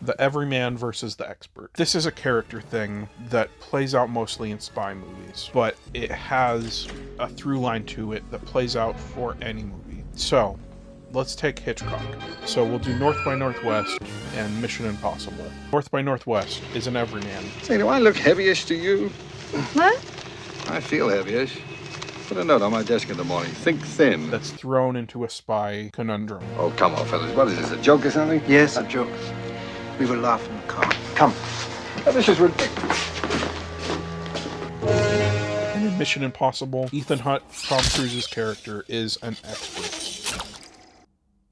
The Everyman versus the Expert. This is a character thing that plays out mostly in spy movies, but it has a through line to it that plays out for any movie. So, let's take Hitchcock. So we'll do North by Northwest and Mission Impossible. North by Northwest is an Everyman. Say, do I look heavyish to you? What? I feel heavyish. Put a note on my desk in the morning. Think thin. That's thrown into a spy conundrum. Oh, come on, fellas. What is this, a joke or something? Yes, a joke. We will laugh in the car. Come. Oh, this is ridiculous. And in Mission Impossible, Ethan Hunt, Tom Cruise's character, is an expert.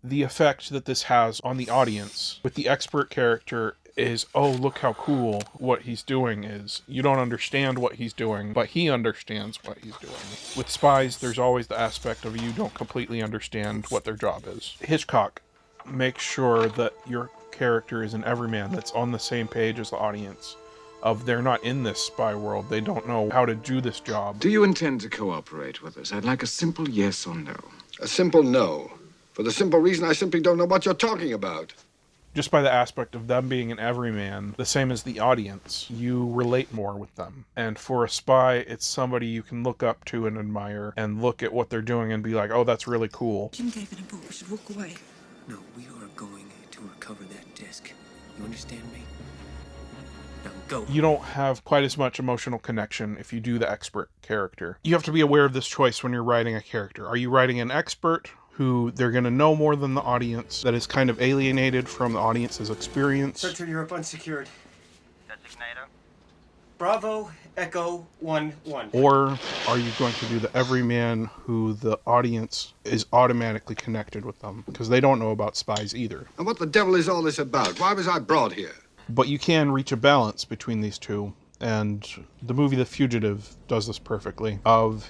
The effect that this has on the audience with the expert character is, oh, look how cool what he's doing is. You don't understand what he's doing, but he understands what he's doing. With spies, there's always the aspect of you don't completely understand what their job is. Hitchcock makes sure that your character is an everyman that's on the same page as the audience. Of they're not in this spy world, they don't know how to do this job. Do you intend to cooperate with us? I'd like a simple yes or no. A simple no. For the simple reason I simply don't know what you're talking about. Just by the aspect of them being an everyman, the same as the audience, you relate more with them. And for a spy, it's somebody you can look up to and admire and look at what they're doing and be like, oh, that's really cool. Jim, David, and Bo, we should walk away. No, we are going to recover that disc. You understand me? Now go. You don't have quite as much emotional connection if you do the expert character. You have to be aware of this choice when you're writing a character. Are you writing an expert who they're going to know more than the audience, that is kind of alienated from the audience's experience? Central Europe unsecured. Designator. Bravo, Echo, 1-1. Or are you going to do the everyman who the audience is automatically connected with them? Because they don't know about spies either. And what the devil is all this about? Why was I brought here? But you can reach a balance between these two. And the movie The Fugitive does this perfectly.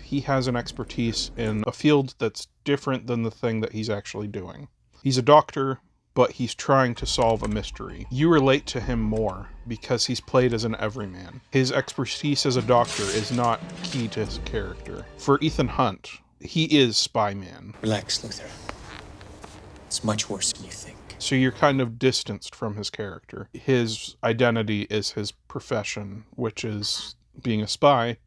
He has an expertise in a field that's different than the thing that he's actually doing. He's a doctor, but he's trying to solve a mystery. You relate to him more because he's played as an everyman. His expertise as a doctor is not key to his character. For Ethan Hunt, he is Spy Man. Relax, Luther. It's much worse than you think. So you're kind of distanced from his character. His identity is his profession, which is being a spy,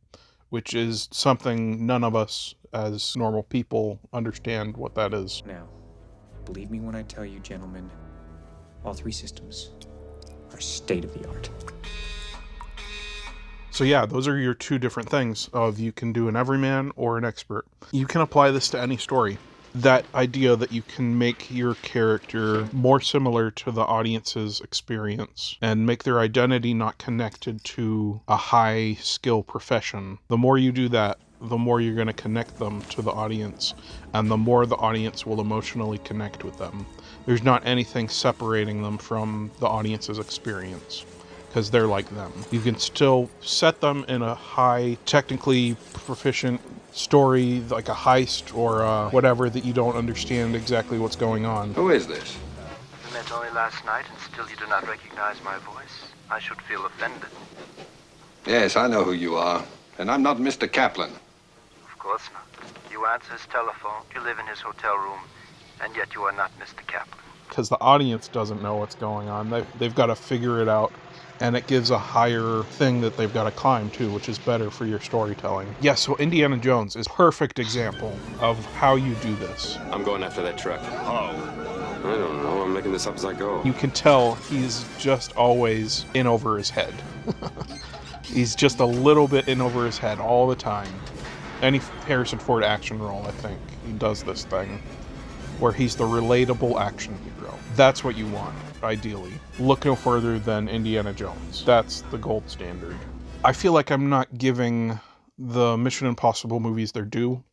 which is something none of us as normal people understand what that is. Now, believe me when I tell you, gentlemen, all three systems are state of the art. So yeah, those are your two different things of you can do an everyman or an expert. You can apply this to any story. That idea that you can make your character more similar to the audience's experience and make their identity not connected to a high skill profession. The more you do that, the more you're going to connect them to the audience, and the more the audience will emotionally connect with them. There's not anything separating them from the audience's experience, because they're like them. You can still set them in a high, technically proficient story, like a heist or whatever, that you don't understand exactly what's going on. Who is this? We met only last night and still you do not recognize my voice. I should feel offended. Yes, I know who you are. And I'm not Mr. Kaplan. Of course not. You answer his telephone, you live in his hotel room, and yet you are not Mr. Kaplan. Because the audience doesn't know what's going on. They've got to figure it out. And it gives a higher thing that they've got to climb too, which is better for your storytelling. Yeah, so Indiana Jones is a perfect example of how you do this. I'm going after that truck. How? I don't know. I'm making this up as I go. You can tell he's just always in over his head. He's just a little bit in over his head all the time. Any Harrison Ford action role, I think, he does this thing where he's the relatable action hero. That's what you want, ideally. Look no further than Indiana Jones. That's the gold standard. I feel like I'm not giving the Mission Impossible movies their due,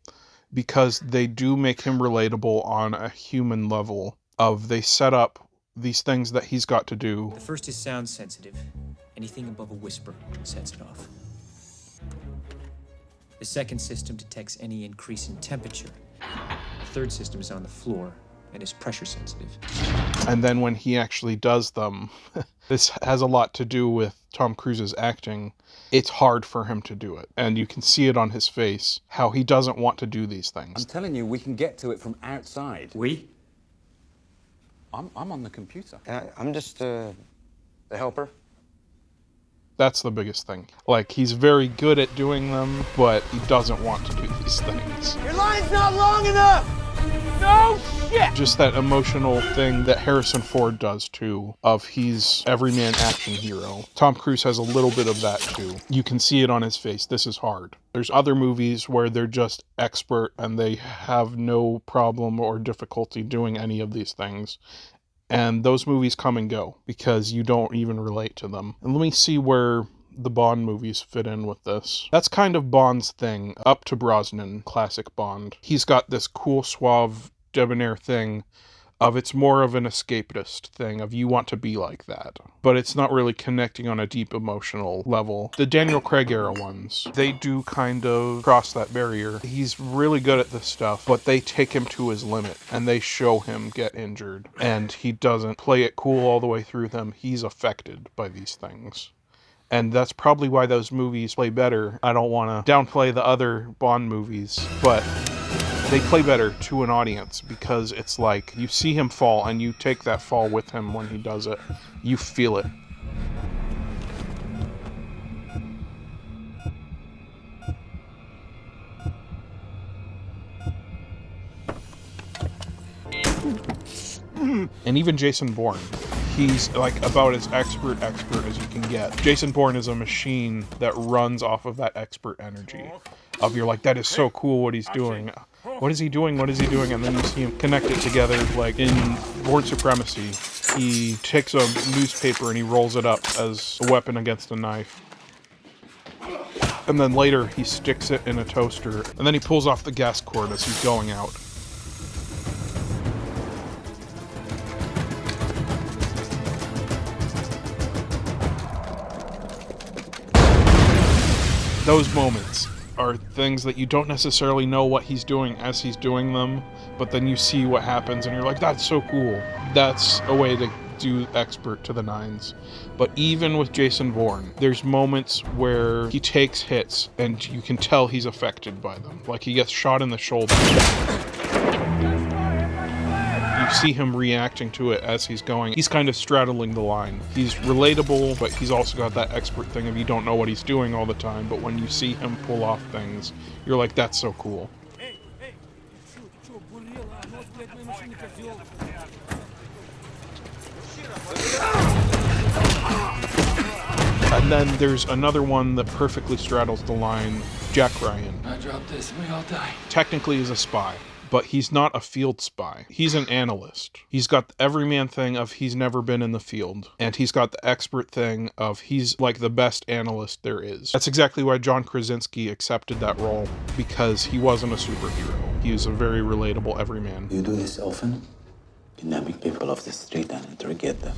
because they do make him relatable on a human level. They set up these things that he's got to do. The first is sound sensitive. Anything above a whisper sets it off. The second system detects any increase in temperature. The third system is on the floor and is pressure sensitive. And then when he actually does them, this has a lot to do with Tom Cruise's acting. It's hard for him to do it. And you can see it on his face, how he doesn't want to do these things. I'm telling you, we can get to it from outside. We? I'm on the computer. I'm just The helper? That's the biggest thing. Like, he's very good at doing them, but he doesn't want to do these things. Your line's not long enough! No shit! Just that emotional thing that Harrison Ford does too, of he's everyman action hero. Tom Cruise has a little bit of that too. You can see it on his face. This is hard. There's other movies where they're just expert and they have no problem or difficulty doing any of these things. And those movies come and go because you don't even relate to them. And let me see where the Bond movies fit in with this. That's kind of Bond's thing, up to Brosnan, classic Bond. He's got this cool, suave, debonair thing of it's more of an escapist thing of you want to be like that. But it's not really connecting on a deep emotional level. The Daniel Craig era ones, they do kind of cross that barrier. He's really good at this stuff, but they take him to his limit and they show him get injured. And he doesn't play it cool all the way through them. He's affected by these things. And that's probably why those movies play better. I don't want to downplay the other Bond movies, but they play better to an audience because it's like you see him fall and you take that fall with him when he does it. You feel it. And even Jason Bourne, he's like about as expert as you can get. Jason Bourne is a machine that runs off of that expert energy. Of you're like, that is so cool what he's doing. What is he doing? What is he doing? And then you see him connect it together. Like in Bourne Supremacy, he takes a newspaper and he rolls it up as a weapon against a knife. And then later he sticks it in a toaster. And then he pulls off the gas cord as he's going out. Those moments are things that you don't necessarily know what he's doing as he's doing them, but then you see what happens and you're like, that's so cool. That's a way to do expert to the nines. But even with Jason Bourne, there's moments where he takes hits and you can tell he's affected by them. Like he gets shot in the shoulder. You see him reacting to it as he's going. He's kind of straddling the line. He's relatable, but he's also got that expert thing of you don't know what he's doing all the time, but when you see him pull off things, you're like, that's so cool. And then there's another one that perfectly straddles the line, Jack Ryan. I drop this and we all die. Technically is a spy, but he's not a field spy. He's an analyst. He's got the everyman thing of he's never been in the field, and he's got the expert thing of he's like the best analyst there is. That's exactly why John Krasinski accepted that role, because he wasn't a superhero. He was a very relatable everyman. You do this often? Kidnapping people off the street and interrogate them.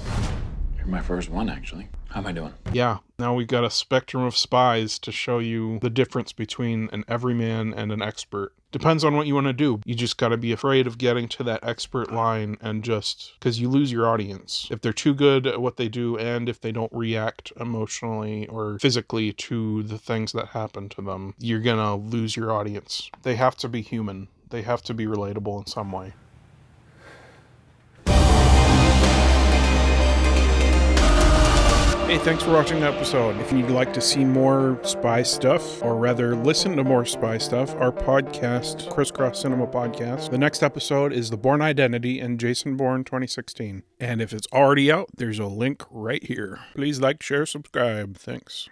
You're my first one, actually. How am I doing? Yeah, now we've got a spectrum of spies to show you the difference between an everyman and an expert. Depends on what you want to do. You just got to be afraid of getting to that expert line and just, because you lose your audience. If they're too good at what they do and if they don't react emotionally or physically to the things that happen to them, you're going to lose your audience. They have to be human. They have to be relatable in some way. Hey, thanks for watching the episode. If you'd like to see more spy stuff, or rather listen to more spy stuff, our podcast, Crisscross Cinema Podcast, the next episode is The Bourne Identity and Jason Bourne 2016. And if it's already out, there's a link right here. Please like, share, subscribe. Thanks.